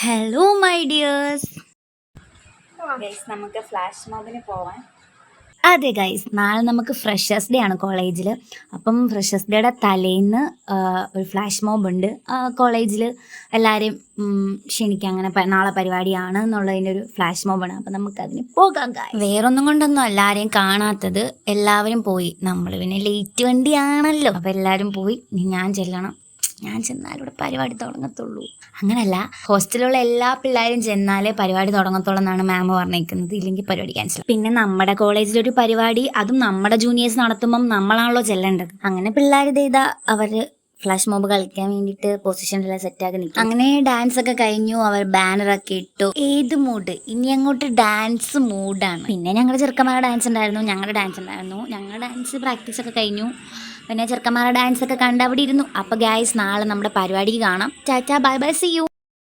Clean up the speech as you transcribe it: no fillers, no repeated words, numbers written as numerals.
Hello my dears. നമുക്ക് flash മോബിന് പോവാൻ. അതെ ഗൈസ്, നാളെ നമുക്ക് ഫ്രഷേഴ്സ് ഡേ ആണ് കോളേജിൽ. അപ്പം ഫ്രഷേഴ്സ് ഡേയുടെ തലേന്ന് ഒരു ഫ്ലാഷ് മോബ് ഉണ്ട് കോളേജിൽ. എല്ലാവരെയും ക്ഷണിക്കുക, അങ്ങനെ നാളെ പരിപാടിയാണ് എന്നുള്ളതിൻ്റെ ഒരു ഫ്ലാഷ് മോബാണ്. അപ്പം നമുക്കതിന് പോകാം ഗൈസ്. വേറൊന്നും കൊണ്ടൊന്നും എല്ലാവരെയും കാണാത്തത്, എല്ലാവരും പോയി. നമ്മൾ പിന്നെ ലേറ്റ് വണ്ടിയാണല്ലോ, അപ്പം എല്ലാവരും പോയി. ഇനി ഞാൻ ചെല്ലണം. ഞാൻ ചെന്നാലിവിടെ പരിപാടി തുടങ്ങത്തുള്ളൂ. അങ്ങനല്ല, ഹോസ്റ്റലിലുള്ള എല്ലാ പിള്ളേരും ചെന്നാലേ പരിപാടി തുടങ്ങത്തുള്ളൂ എന്നാണ് മാം പറഞ്ഞിരിക്കുന്നത്. ഇല്ലെങ്കിൽ പരിപാടി ക്യാൻസൽ. പിന്നെ നമ്മുടെ കോളേജിലൊരു പരിപാടി, അതും നമ്മുടെ ജൂനിയേഴ്സ് നടത്തുമ്പം നമ്മളാണല്ലോ ചെല്ലേണ്ടത്. അങ്ങനെ പിള്ളേർ ഇതാ അവർ ഫ്ലാഷ് മോബ് കളിക്കാൻ വേണ്ടിയിട്ട് പൊസിഷനിലെല്ലാം സെറ്റാക്കി നിൽക്കും. അങ്ങനെ ഡാൻസ് ഒക്കെ കഴിഞ്ഞു, അവർ ബാനറൊക്കെ ഇട്ടു. ഏത് മൂഡ്, ഇനി അങ്ങോട്ട് ഡാൻസ് മൂഡാണ്. പിന്നെ ഞങ്ങളുടെ ചെറുക്കന്മാരുടെ ഡാൻസ് ഉണ്ടായിരുന്നു, ഞങ്ങളുടെ ഡാൻസ് പ്രാക്ടീസ് ഒക്കെ കഴിഞ്ഞു. പിന്നെ ചെറുക്കന്മാരുടെ ഡാൻസ് ഒക്കെ കണ്ട് അവിടെ ഇരുന്നു. അപ്പോൾ ഗൈസ്, നാളെ നമ്മുടെ പരിപാടിക്ക് കാണാം. Tata, bye bye, see U.